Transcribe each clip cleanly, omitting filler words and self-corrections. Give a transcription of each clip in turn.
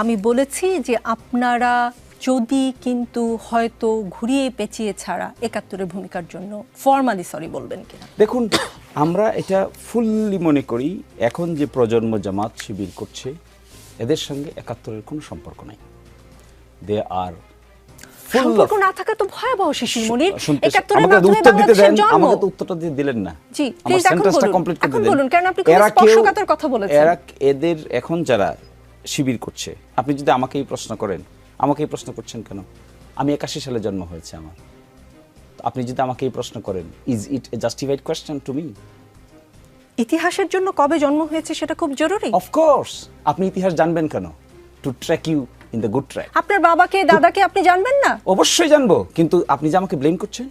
আমি বলেছি যে আপনারা যদি কিন্তু হয়তো ঘুরিয়ে পেঁচিয়ে ছাড়া ৭১-এর ভূমিকার জন্য ফর্মালি সরি বলবেন কিনা? দেখুন, আমরা এটা ফুললি মনে করি এখন যে প্রজন্ম জামাত শিবির করছে এদের সঙ্গে ৭১-এর কোনো সম্পর্ক নাই। দে আর সম্পর্ক না থাকা তো ভয়াবহ শিশির মনির। ৭১-এর আমাকে মাধ্যমে উত্তর দিতে দেন, বাংলাদেশের জন্ম। আমাকে তো উত্তরটা দিয়ে দিলেন না। জি, আমার প্লিজ এখন সেন্টেন্সটা বলুন। কমপ্লিট করতে এখন দেন। বলুন, কারণ আপনি খুব স্পর্শকাতর কথা বলেছেন। এদের এখন যারা শিবির করছে, আপনি যদি আমাকেই প্রশ্ন করেন, আমাকেই প্রশ্ন করছেন কেন? আমি ৮১ সালে জন্ম হয়েছে আমার। আপনি যদি আমাকে এই প্রশ্ন করেন, is it A justified question to me? ইতিহাসের জন্য কবে জন্ম হয়েছে সেটা খুব জরুরি। অফ কোর্স, আপনি ইতিহাস জানবেন কেন? To track you in the good track. আপনার বাবাকে দাদাকে আপনি জানবেন না? অবশ্যই জানবো, কিন্তু আপনি যে আমাকে ব্লেম করছেন,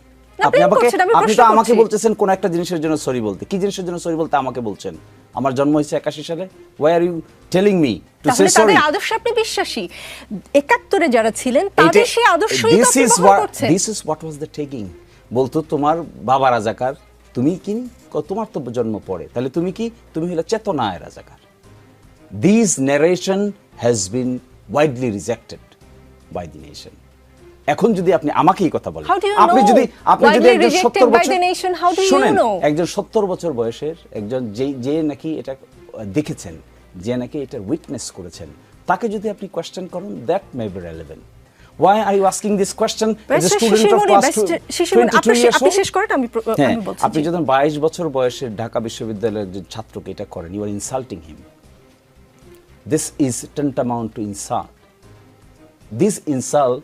আপনি তো আমাকে বলতেছেন কোন একটা জিনিসের জন্য সরি বলতে। কি জিনিসের জন্য সরি বলতে আমাকে বলছেন? আমার জন্ম হয়েছে ৮১ সালে। Why are you telling me to say sorry? তাদের আদর্শে আপনি বিশ্বাসী। ৭১-এ যারা ছিলেন তাদের সেই আদর্শই তো আপনি ব্যবহার করছেন। This is what was the taking. বলতো তোমার বাবা রাজাকার, তুমি কি? তোমার তো জন্ম পড়ে, তাহলে তুমি কি? তুমি হলো চেতনায় রাজাকার। This narration has been widely rejected by the nation. এখন যদি আপনি আমাকে এই কথা বলেন, আপনি যদি একজন ৭০ বছর শুনেন, একজন ৭০ বছর বয়সের একজন যে নাকি এটা দেখেছেন, যে নাকি এটা উইটনেস করেছেন, তাকে যদি আপনি কোয়েশ্চেন করেন, that may be relevant. Why are you asking this question as a student of class 22 years old? আপনি শেষ করেন, আমি বলছি। আপনি যখন 22 বছর বয়সের ঢাকা বিশ্ববিদ্যালয়ের একজন ছাত্রকে এটা করেন, you are insulting him. This is tantamount to insult. This insult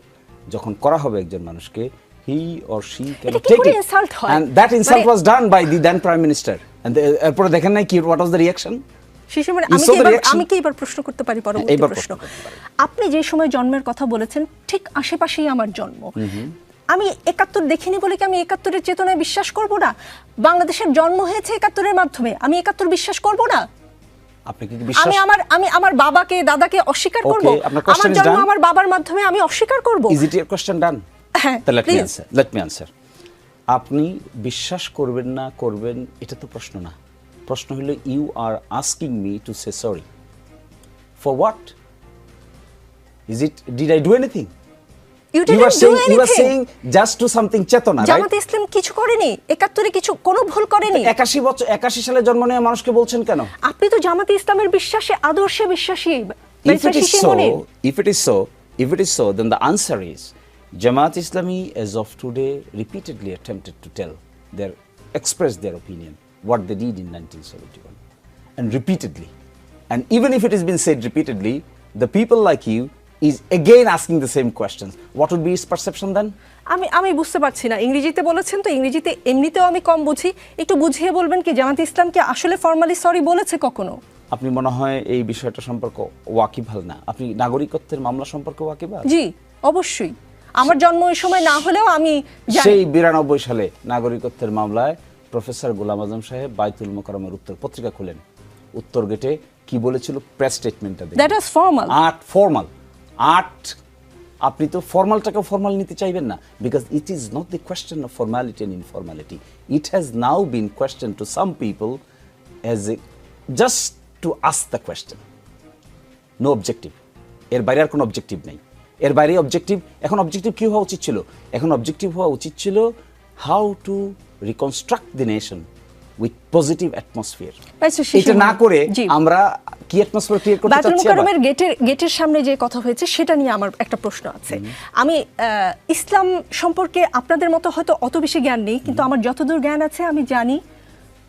যখন করা হবে একজন মানুষকে, he or she can take it. And that insult was done by the then Prime Minister. And এরপরে দেখেন নাই কি what was the reaction? আমি কি এবার প্রশ্ন করতে পারি? পরবর্তী প্রশ্ন। আপনি যে সময় জন্মের কথা বলেছেন ঠিক আশেপাশেই আমার জন্ম। আমি ৭১ দেখিনি বলে কি আমি ৭১-এর চেতনায় বিশ্বাস করব না? বাংলাদেশের জন্ম হয়েছে ৭১-এর মাধ্যমে, আমি ৭১ বিশ্বাস করব না? আপনি কি বিশ্বাস? আমি আমার বাবাকে দাদাকে অস্বীকার করব? আমার জন্ম আমার বাবার মাধ্যমে, আমি অস্বীকার করব? Is it your question done? হ্যাঁ, let me answer. আপনি বিশ্বাস করবেন না করবেন এটা তো প্রশ্ন না। প্রশ্ন হলো you are asking me to say sorry. For what? Did I do anything? You are saying just do something চেতনা, right? জামাত ইসলাম কিছু করেনি, ৭১-এ কোনো ভুল করেনি। ৮১ সালে জন্ম নেওয়া মানুষকে বলছেন কেন? আপনি তো জামাত ইসলামের বিশ্বাসে, আদর্শে বিশ্বাসী। If it is so, then the answer is Jamaat Islami as of today repeatedly attempted to express their opinion what they did in 1971, and repeatedly, and even if it has been said repeatedly, the people like you is again asking the same questions. What would be his perception then? আমি বুঝতে পারছি না। ইংরেজিতে বলেছেন তো, ইংরেজিতে এমনিতেও আমি কম বুঝি, একটু বুঝিয়ে বলবেন কি জামাত ইসলাম কি আসলে ফর্মালি সরি বলেছে কখনো? আপনি মনে হয় এই বিষয়টা সম্পর্কে ওয়াকিবহাল না। আপনি নাগরিকত্বের মামলা সম্পর্কে ওয়াকিবহাল? জি, অবশ্যই। আমার জন্ম ওই সময় না হলেও আমি জানি। সেই 92 সালে নাগরিকত্বের মামলায় প্রফেসর গোলাম আজম সাহেব বাইতুল মোকাররমের উত্তর পত্রিকা খুলেন, উত্তর গেটে কি বলেছিল প্রেস স্টেটমেন্টটা দেখুন। That was formal. আপনি তো ফর্মালটাকে ফর্মাল নিতে চাইবেন না, because it is not the question of formality and informality. It has now been question to some people as a just to ask the question, no objective. এর বাইরে আর কোনো objective নেই। এর বাইরে অবজেক্টিভ, এখন অবজেক্টিভ কি হওয়া উচিত ছিল? এখন অবজেক্টিভ হওয়া উচিত ছিল how to reconstruct the nation with positive atmosphere. এটা না করে আমরা কি অ্যাটমসফিয়ার ক্রিয়েট করতে চাচ্ছি? বাইতুল মোকাররমের গেটের সামনে যে কথা হয়েছে সেটা নিয়ে আমার একটা প্রশ্ন আছে। আমি ইসলাম সম্পর্কে আপনাদের মতো হয়তো অত বেশি জ্ঞান নেই, কিন্তু আমার যতদূর জ্ঞান আছে আমি জানি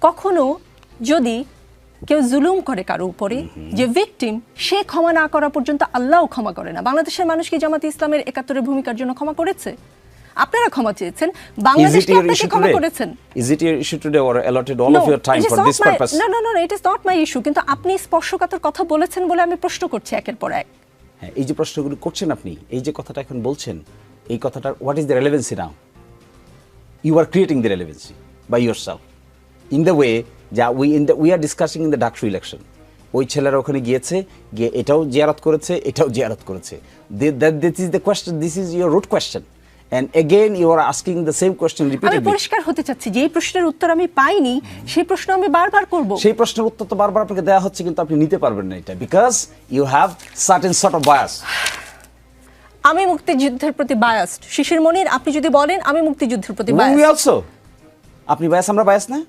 কখনো যদি কেউ জুলুম করে কারো উপরে, যে ভিকটিম, সে ক্ষমা না করা পর্যন্ত আল্লাহও ক্ষমা করে না। বাংলাদেশের মানুষ কি জামাত ইসলামের ৭১-এর ভূমিকার জন্য ক্ষমা করেছে? আপনারা ক্ষমা চেয়েছেন, বাংলাদেশ কি আপনাকে ক্ষমা করেছেন? Is it your issue today or allotted all of your time for this purpose? No, it is not my issue. কিন্তু আপনি স্পর্শকাতর কথা বলেছেন বলে আমি প্রশ্ন করছি একের পর এক। হ্যাঁ, এই যে প্রশ্নগুলো করছেন আপনি, এই যে কথাটা এখন বলছেন, এই কথাটার what is the relevancy now? You are creating the relevancy by yourself in the way that we are discussing in the Dhaka election. ওই ছেলেরা ওখানে গিয়ে এটাও জিয়ারত করেছে, এটাও জিয়ারত করেছে। This is the question, this is your root question. and again you are asking the same question আমি repeatedly. পরিষ্কার হতে চাচ্ছি যে এই প্রশ্নের উত্তর আমি পাইনি সেই প্রশ্ন আমি বারবার করব। সেই প্রশ্নের উত্তর তো বারবার আপনাকে দেওয়া হচ্ছে, কিন্তু আপনি নিতে পারবেন না এটা, because you have certain sort of bias. আমি মুক্তিযুদ্ধের প্রতি বায়াসড। শিশির মনির, আপনি যদি বলেন আমি মুক্তিযুদ্ধের প্রতি উই বায়াসড। অলসো। আপনি বায়াস, আমরা বায়াস না?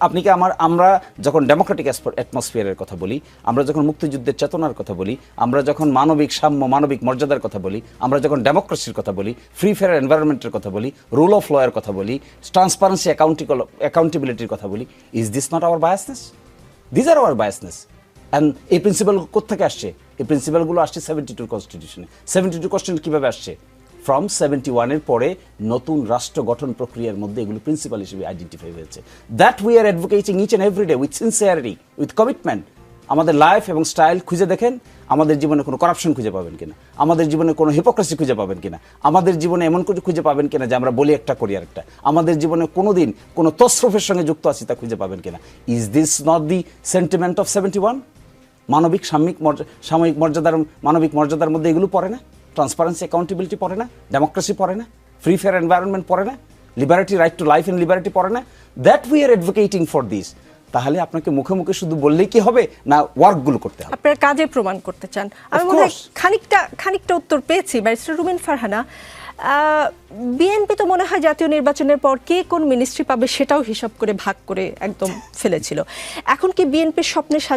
আপনি কি আমরা যখন ডেমোক্রেটিক অ্যাটমসফিয়ারের কথা বলি, আমরা যখন মুক্তিযুদ্ধের চেতনার কথা বলি, আমরা যখন মানবিক সাম্য, মানবিক মর্যাদার কথা বলি, আমরা যখন ডেমোক্রেসির কথা বলি, ফ্রি ফেয়ার এনভায়রনমেন্টের কথা বলি, রুল অফ লয়ের কথা বলি, ট্রান্সপারেন্সি অ্যাকাউন্টেবিলিটির কথা বলি, is this not our biasness? These are hour biasness. And এই প্রিন্সিপাল কোত্থেকে আসছে? এই প্রিন্সিপালগুলো আসছে 72 কনস্টিটিউশনে। 72 কনস্টিটিউশন কীভাবে আসছে? ফ্রম 71-এর পরে নতুন রাষ্ট্র গঠন প্রক্রিয়ার মধ্যে এগুলো প্রিন্সিপাল হিসেবে আইডেন্টিফাই হয়েছে। That we are advocating each and every day with sincerity, with commitment. আমাদের লাইফ এবং স্টাইল খুঁজে দেখেন, আমাদের জীবনে কোনো করাপশন খুঁজে পাবেন কিনা, আমাদের জীবনে কোনো হিপোক্রেসি খুঁজে পাবেন কিনা, আমাদের জীবনে এমন কিছু খুঁজে পাবেন কিনা যে আমরা বলি একটা করি আরেকটা, আমাদের জীবনে কোনো দিন কোনো তসরফের সঙ্গে যুক্ত আছি তা খুঁজে পাবেন কিনা। Is this not the sentiment of 71? মানবিক সাময়িক মর্যাদার, মানবিক মর্যাদার মধ্যে এগুলো পড়ে না? ট্রান্সপারেন্সি অ্যাকাউন্টেবিলিটি পড়ে না? ডেমোক্রেসি পড়ে না? ফ্রি ফেয়ার এনভায়রনমেন্ট পড়ে না? Liberty, right to life and liberty পড়ে না? That we are advocating for this. তাহলে আপনাকে মুখে মুখে শুধু বললেই কি হবে, না ওয়ার্কগুলো করতে হবে? আপনার কাজে প্রমাণ করতে চান। আমি মনে হয় খানিকটা উত্তর পেয়েছি। ব্যারিস্টার রুমিন ফারহানা, বিএনপি তো মনে হয় জাতীয় নির্বাচনের পর কে কোন মিনিস্ট্রি পাবে সেটাও হিসাব করে ভাগ করে একদম ফেলেছিল। এখন কি বিএনপির স্বপ্নে সাজা